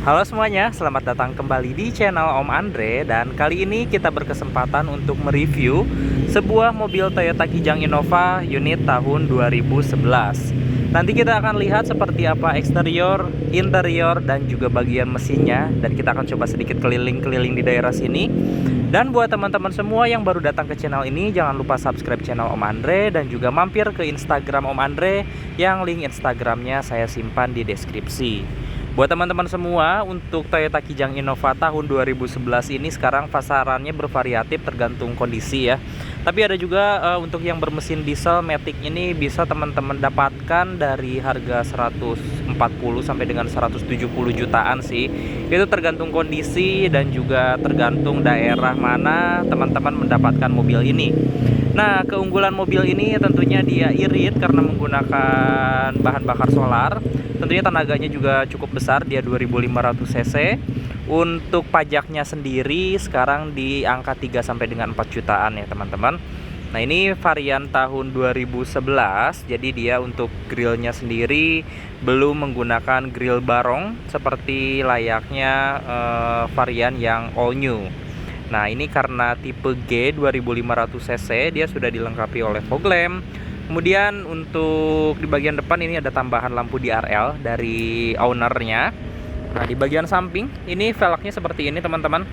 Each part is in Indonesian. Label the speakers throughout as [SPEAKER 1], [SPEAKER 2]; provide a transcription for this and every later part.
[SPEAKER 1] Halo semuanya, selamat datang kembali di channel Om Andre. Dan kali ini kita berkesempatan untuk mereview sebuah mobil Toyota Kijang Innova unit tahun 2011. Nanti kita akan lihat seperti apa eksterior, interior, dan juga bagian mesinnya. Dan kita akan coba sedikit keliling-keliling di daerah sini. Dan buat teman-teman semua yang baru datang ke channel ini, jangan lupa subscribe channel Om Andre dan juga mampir ke Instagram Om Andre, yang link Instagramnya saya simpan di deskripsi. Buat teman-teman semua, untuk Toyota Kijang Innova tahun 2011 ini sekarang pasarannya bervariatif tergantung kondisi ya. Tapi ada juga untuk yang bermesin diesel Matic ini bisa teman-teman dapatkan dari harga 140 sampai dengan 170 jutaan sih. Itu tergantung kondisi dan juga tergantung daerah mana teman-teman mendapatkan mobil ini. Nah, keunggulan mobil ini tentunya dia irit karena menggunakan bahan bakar solar. Tentunya tenaganya juga cukup besar, dia 2500 cc. Untuk pajaknya sendiri sekarang di angka 3 sampai dengan 4 jutaan ya, teman-teman. Nah, ini varian tahun 2011. Jadi dia untuk grillnya sendiri belum menggunakan grill barong seperti layaknya varian yang all new. Nah, ini karena tipe G 2500 cc, dia sudah dilengkapi oleh fog lamp. Kemudian untuk di bagian depan ini ada tambahan lampu DRL dari ownernya. Nah, di bagian samping ini velgnya seperti ini, teman-teman.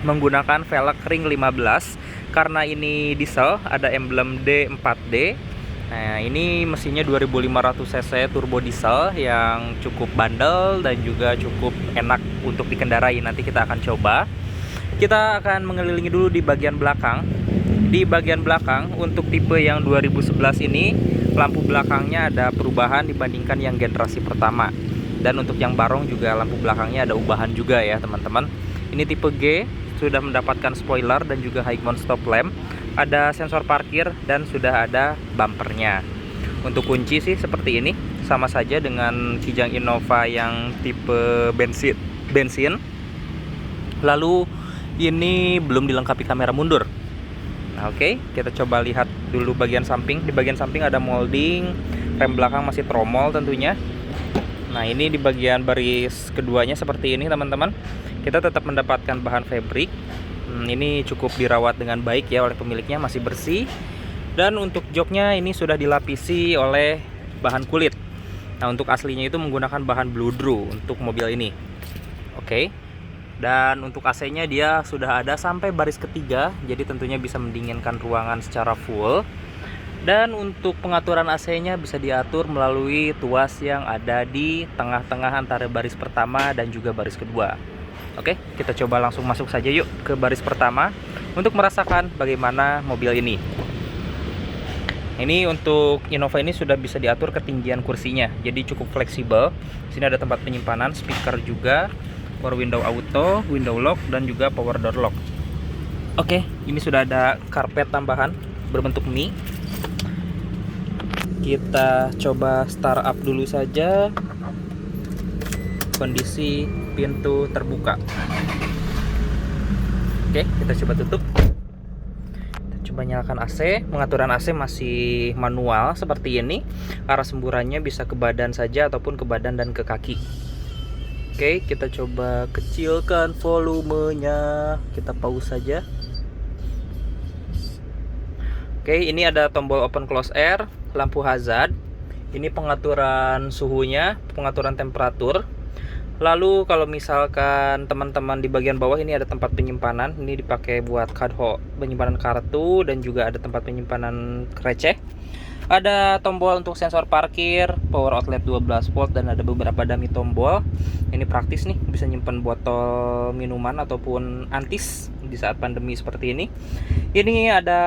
[SPEAKER 1] Menggunakan velg ring 15. Karena ini diesel, ada emblem D4D. Nah, ini mesinnya 2500 cc turbo diesel yang cukup bandel dan juga cukup enak untuk dikendarai. Nanti kita akan coba. Kita akan mengelilingi dulu di bagian belakang. Di bagian belakang untuk tipe yang 2011 ini, lampu belakangnya ada perubahan dibandingkan yang generasi pertama. Dan untuk yang barong juga lampu belakangnya ada ubahan juga ya, teman-teman. Ini tipe G, sudah mendapatkan spoiler dan juga high mount stop lamp. Ada sensor parkir dan sudah ada bumpernya. Untuk kunci sih seperti ini, sama saja dengan Kijang Innova yang tipe bensin. Lalu ini belum dilengkapi kamera mundur. Nah, oke, kita coba lihat dulu bagian samping. Di bagian samping ada molding, rem belakang masih tromol tentunya. Nah, ini di bagian baris keduanya seperti ini, teman-teman. Kita tetap mendapatkan bahan fabric. Ini cukup dirawat dengan baik ya oleh pemiliknya, masih bersih. Dan untuk joknya ini sudah dilapisi oleh bahan kulit. Nah, untuk aslinya itu menggunakan bahan bludru untuk mobil ini. Oke. Dan untuk AC-nya dia sudah ada sampai baris ketiga, jadi tentunya bisa mendinginkan ruangan secara full. Dan untuk pengaturan AC-nya bisa diatur melalui tuas yang ada di tengah-tengah antara baris pertama dan juga baris kedua. Oke, kita coba langsung masuk saja yuk ke baris pertama untuk merasakan bagaimana mobil ini. Ini untuk Innova ini sudah bisa diatur ketinggian kursinya, jadi cukup fleksibel. Di sini ada tempat penyimpanan, speaker juga, power window auto, window lock, dan juga power door lock. Oke, ini sudah ada karpet tambahan berbentuk mie. Kita coba start up dulu saja. Kondisi pintu terbuka. Oke, kita coba tutup. Kita coba nyalakan AC. Pengaturan AC masih manual seperti ini. Arah semburannya bisa ke badan saja ataupun ke badan dan ke kaki. Oke, kita coba kecilkan volumenya. Kita pause saja. Oke, ini ada tombol open close air, lampu hazard. Ini pengaturan suhunya, pengaturan temperatur. Lalu kalau misalkan teman-teman di bagian bawah ini ada tempat penyimpanan. Ini dipakai buat penyimpanan kartu dan juga ada tempat penyimpanan receh. Ada tombol untuk sensor parkir, power outlet 12 volt, dan ada beberapa dummy tombol. Ini praktis nih, bisa nyimpan botol minuman ataupun antis di saat pandemi seperti ini. Ini ada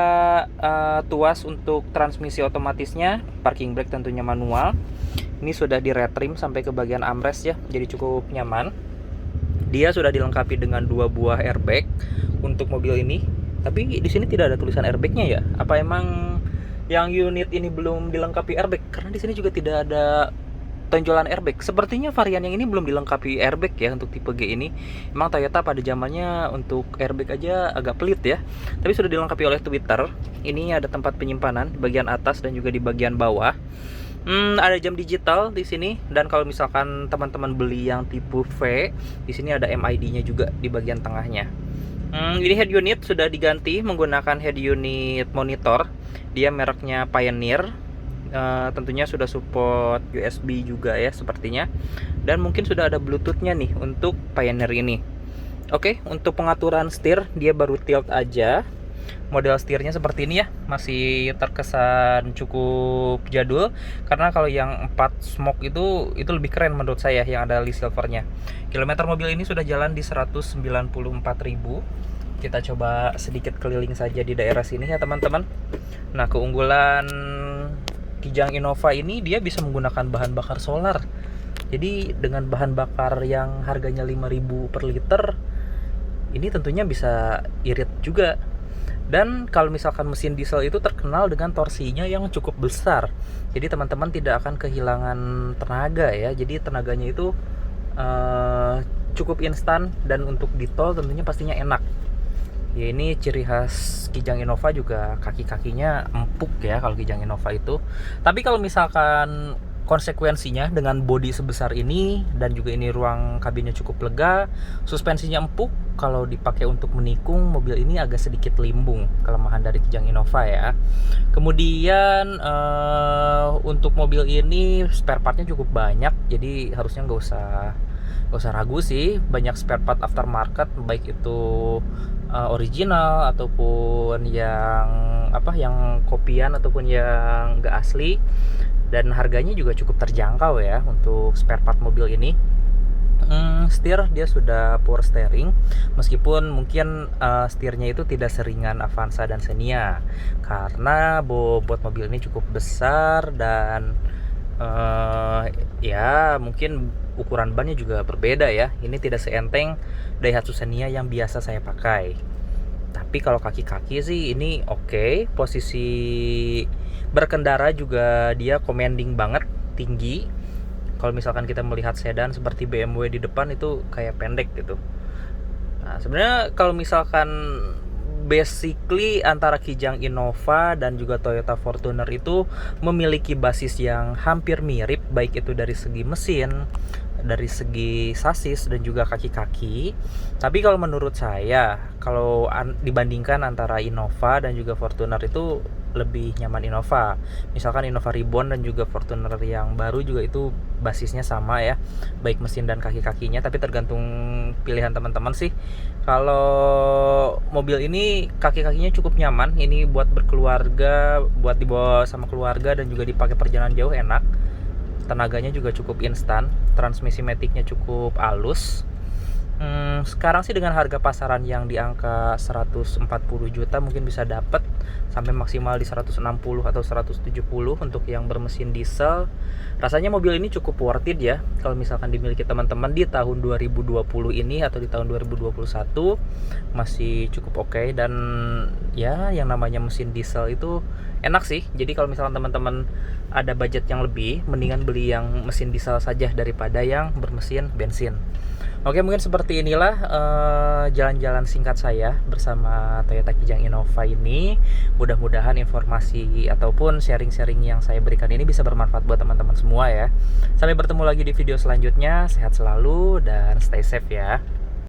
[SPEAKER 1] tuas untuk transmisi otomatisnya, parking brake tentunya manual. Ini sudah di retrim sampai ke bagian armrest ya, jadi cukup nyaman. Dia sudah dilengkapi dengan 2 buah airbag untuk mobil ini. Tapi di sini tidak ada tulisan airbagnya ya? Apa emang yang unit ini belum dilengkapi airbag? Karena di sini juga tidak ada tonjolan airbag. Sepertinya varian yang ini belum dilengkapi airbag ya untuk tipe G ini. Emang Toyota pada zamannya untuk airbag aja agak pelit ya. Tapi sudah dilengkapi oleh Twitter. Ini ada tempat penyimpanan di bagian atas dan juga di bagian bawah. Ada jam digital di sini, dan kalau misalkan teman-teman beli yang tipe V, di sini ada MID-nya juga di bagian tengahnya. Ini head unit sudah diganti menggunakan head unit monitor. Dia mereknya Pioneer. Tentunya sudah support USB juga ya sepertinya. Dan mungkin sudah ada Bluetooth-nya nih untuk Pioneer ini. Oke, untuk pengaturan setir dia baru tilt aja. Model setirnya seperti ini ya, masih terkesan cukup jadul, karena kalau yang 4 smoke itu lebih keren menurut saya yang ada list silvernya. Kilometer mobil ini sudah jalan di 194.000. Kita coba sedikit keliling saja di daerah sini ya teman-teman. Nah, keunggulan Kijang Innova ini dia bisa menggunakan bahan bakar solar. Jadi dengan bahan bakar yang harganya 5.000 per liter, ini tentunya bisa irit juga. Dan kalau misalkan mesin diesel itu terkenal dengan torsinya yang cukup besar, jadi teman-teman tidak akan kehilangan tenaga ya. Jadi tenaganya itu cukup instan, dan untuk di tol tentunya pastinya enak ya. Ini ciri khas Kijang Innova juga, kaki-kakinya empuk ya kalau Kijang Innova itu. Tapi kalau misalkan konsekuensinya dengan bodi sebesar ini, dan juga ini ruang kabinnya cukup lega, suspensinya empuk, kalau dipakai untuk menikung, mobil ini agak sedikit limbung. Kelemahan dari Kijang Innova ya. Kemudian untuk mobil ini spare partnya cukup banyak, jadi harusnya nggak usah ragu sih. Banyak spare part aftermarket, baik itu original ataupun yang kopian ataupun yang nggak asli. Dan harganya juga cukup terjangkau ya untuk spare part mobil ini. Setir dia sudah power steering, meskipun mungkin setirnya itu tidak seringan Avanza dan Xenia, karena bobot mobil ini cukup besar, dan ya mungkin ukuran bannya juga berbeda ya. Ini tidak seenteng Daihatsu Xenia yang biasa saya pakai. Tapi kalau kaki-kaki sih ini oke. Posisi berkendara juga dia commanding banget, tinggi. Kalau misalkan kita melihat sedan seperti BMW di depan itu kayak pendek gitu. Nah, sebenarnya kalau misalkan basically antara Kijang Innova dan juga Toyota Fortuner itu memiliki basis yang hampir mirip, baik itu dari segi mesin, dari segi sasis, dan juga kaki-kaki. Tapi kalau menurut saya, kalau dibandingkan antara Innova dan juga Fortuner itu lebih nyaman Innova. Misalkan Innova Reborn dan juga Fortuner yang baru juga itu basisnya sama ya, baik mesin dan kaki-kakinya. Tapi tergantung pilihan teman-teman sih. Kalau mobil ini kaki-kakinya cukup nyaman. Ini buat berkeluarga, buat dibawa sama keluarga, dan juga dipakai perjalanan jauh enak. Tenaganya juga cukup instan, transmisi maticnya cukup halus. Sekarang sih dengan harga pasaran yang di angka 140 juta mungkin bisa dapat sampai maksimal di 160 atau 170 untuk yang bermesin diesel. Rasanya mobil ini cukup worth it ya kalau misalkan dimiliki teman-teman di tahun 2020 ini atau di tahun 2021, masih cukup oke. Dan ya yang namanya mesin diesel itu enak sih. Jadi kalau misalkan teman-teman ada budget yang lebih, mendingan beli yang mesin diesel saja daripada yang bermesin bensin. Oke, mungkin seperti inilah jalan-jalan singkat saya bersama Toyota Kijang Innova ini. Mudah-mudahan informasi ataupun sharing-sharing yang saya berikan ini bisa bermanfaat buat teman-teman semua ya. Sampai bertemu lagi di video selanjutnya. Sehat selalu dan stay safe ya.